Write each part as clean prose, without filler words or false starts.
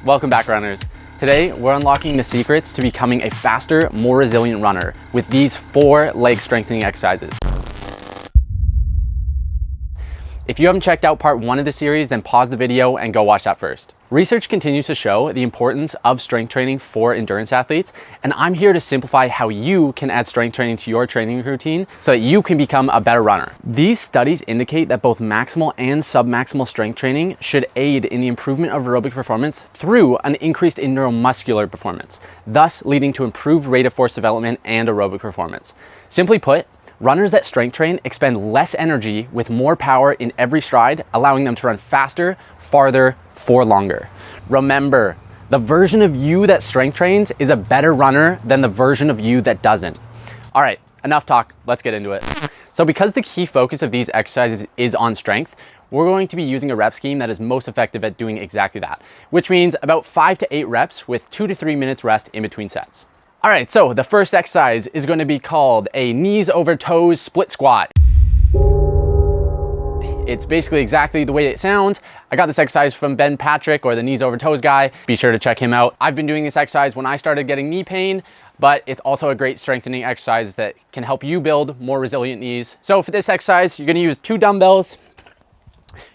Welcome back, runners. Today, we're unlocking the secrets to becoming a faster, more resilient runner with these 4 leg strengthening exercises. If you haven't checked out part 1 of the series, then pause the video and go watch that first. Research continues to show the importance of strength training for endurance athletes, and I'm here to simplify how you can add strength training to your training routine so that you can become a better runner. These studies indicate that both maximal and submaximal strength training should aid in the improvement of aerobic performance through an increase in neuromuscular performance, thus leading to improved rate of force development and aerobic performance. Simply put, runners that strength train expend less energy with more power in every stride, allowing them to run faster, farther, for longer. Remember, the version of you that strength trains is a better runner than the version of you that doesn't. All right, enough talk, let's get into it. So because the key focus of these exercises is on strength, we're going to be using a rep scheme that is most effective at doing exactly that, which means about 5 to 8 reps with 2 to 3 minutes rest in between sets. All right, so the first exercise is going to be called a knees over toes split squat. It's basically exactly the way it sounds. I got this exercise from Ben Patrick, or the knees over toes guy. Be sure to check him out. I've been doing this exercise when I started getting knee pain, but it's also a great strengthening exercise that can help you build more resilient knees. So for this exercise, you're gonna use 2 dumbbells.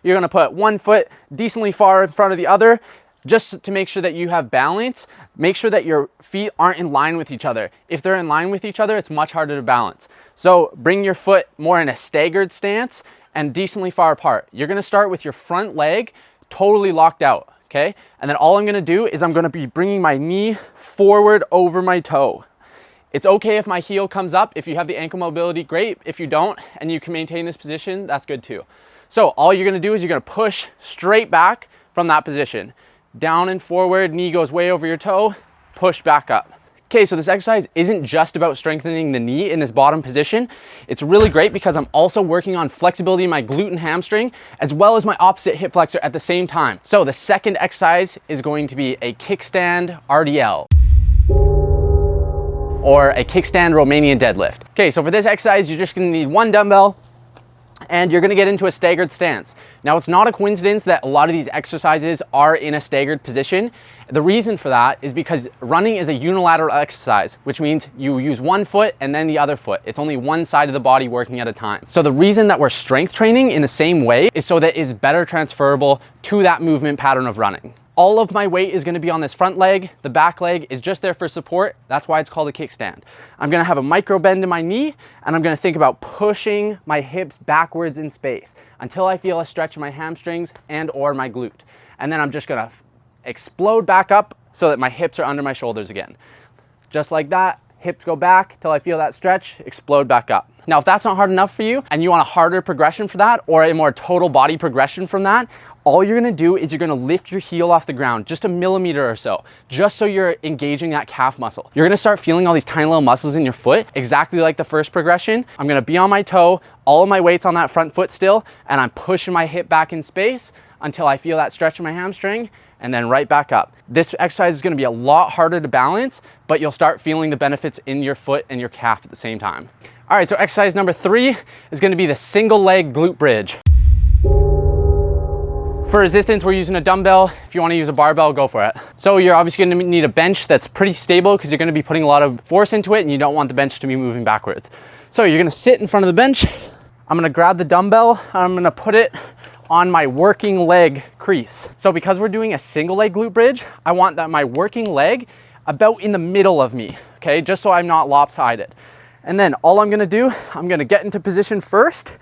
You're gonna put one foot decently far in front of the other, just to make sure that you have balance. Make sure that your feet aren't in line with each other. If they're in line with each other, it's much harder to balance. So bring your foot more in a staggered stance and decently far apart. You're gonna start with your front leg totally locked out, okay? And then all I'm gonna do is I'm gonna be bringing my knee forward over my toe. It's okay if my heel comes up. If you have the ankle mobility, great. If you don't and you can maintain this position, that's good too. So all you're gonna do is you're gonna push straight back from that position. Down and forward, knee goes way over your toe, push back up. Okay, so this exercise isn't just about strengthening the knee in this bottom position. It's really great because I'm also working on flexibility in my glute and hamstring, as well as my opposite hip flexor at the same time. So the second exercise is going to be a kickstand RDL, or a kickstand Romanian deadlift. Okay, so for this exercise, you're just gonna need 1 dumbbell, and you're gonna get into a staggered stance. Now, it's not a coincidence that a lot of these exercises are in a staggered position. The reason for that is because running is a unilateral exercise, which means you use one foot and then the other foot. It's only one side of the body working at a time. So the reason that we're strength training in the same way is so that it's better transferable to that movement pattern of running. All of my weight is gonna be on this front leg. The back leg is just there for support. That's why it's called a kickstand. I'm gonna have a micro bend in my knee, and I'm gonna think about pushing my hips backwards in space until I feel a stretch in my hamstrings and or my glute. And then I'm just gonna explode back up so that my hips are under my shoulders again. Just like that, hips go back till I feel that stretch, explode back up. Now, if that's not hard enough for you and you want a harder progression for that, or a more total body progression from that, all you're gonna do is you're gonna lift your heel off the ground just a millimeter or so, just so you're engaging that calf muscle. You're gonna start feeling all these tiny little muscles in your foot, exactly like the first progression. I'm gonna be on my toe, all of my weight's on that front foot still, and I'm pushing my hip back in space until I feel that stretch in my hamstring, and then right back up. This exercise is gonna be a lot harder to balance, but you'll start feeling the benefits in your foot and your calf at the same time. All right, so exercise number 3 is gonna be the single leg glute bridge. For resistance, we're using a dumbbell. If you want to use a barbell, go for it. So you're obviously going to need a bench that's pretty stable because you're going to be putting a lot of force into it and you don't want the bench to be moving backwards. So you're going to sit in front of the bench. I'm going to grab the dumbbell. I'm going to put it on my working leg crease. So because we're doing a single leg glute bridge, I want that my working leg about in the middle of me, okay? Just so I'm not lopsided. And then all I'm going to do, I'm going to get into position first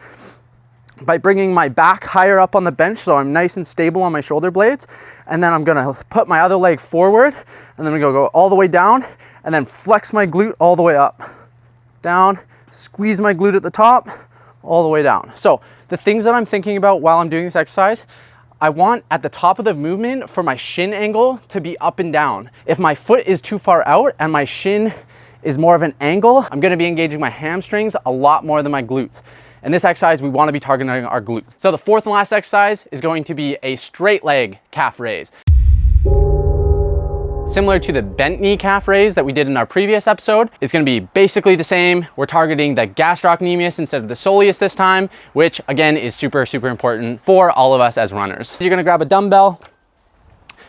by bringing my back higher up on the bench so I'm nice and stable on my shoulder blades. And then I'm gonna put my other leg forward, and then I'm gonna go all the way down and then flex my glute all the way up. Down, squeeze my glute at the top, all the way down. So the things that I'm thinking about while I'm doing this exercise, I want at the top of the movement for my shin angle to be up and down. If my foot is too far out and my shin is more of an angle, I'm gonna be engaging my hamstrings a lot more than my glutes. In this exercise, we want to be targeting our glutes. So the 4th and last exercise is going to be a straight leg calf raise. Similar to the bent knee calf raise that we did in our previous episode, it's going to be basically the same. We're targeting the gastrocnemius instead of the soleus this time, which again is super, super important for all of us as runners. You're going to grab a dumbbell,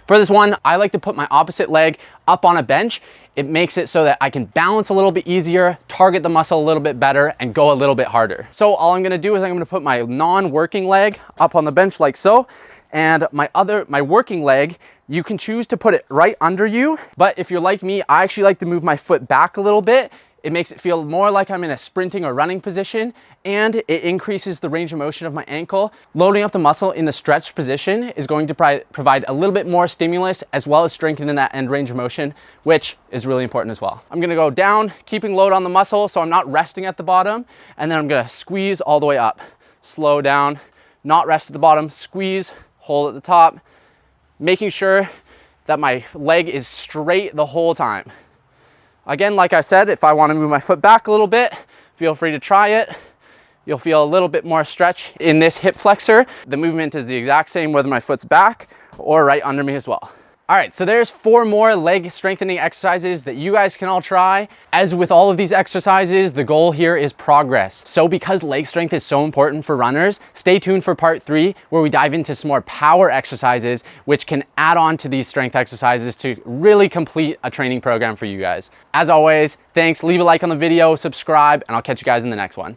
For this one, I like to put my opposite leg up on a bench. It makes it so that I can balance a little bit easier, target the muscle a little bit better, and go a little bit harder. So all I'm gonna do is I'm gonna put my non-working leg up on the bench like so, and my working leg, you can choose to put it right under you, but if you're like me, I actually like to move my foot back a little bit. It makes it feel more like I'm in a sprinting or running position, and it increases the range of motion of my ankle. Loading up the muscle in the stretched position is going to provide a little bit more stimulus as well as strengthening that end range of motion, which is really important as well. I'm gonna go down, keeping load on the muscle so I'm not resting at the bottom, and then I'm gonna squeeze all the way up. Slow down, not rest at the bottom, squeeze, hold at the top, making sure that my leg is straight the whole time. Again, like I said, if I want to move my foot back a little bit, feel free to try it. You'll feel a little bit more stretch in this hip flexor. The movement is the exact same whether my foot's back or right under me as well. All right, so there's 4 more leg strengthening exercises that you guys can all try. As with all of these exercises, the goal here is progress. So because leg strength is so important for runners, stay tuned for part 3, where we dive into some more power exercises, which can add on to these strength exercises to really complete a training program for you guys. As always, thanks, leave a like on the video, subscribe, and I'll catch you guys in the next one.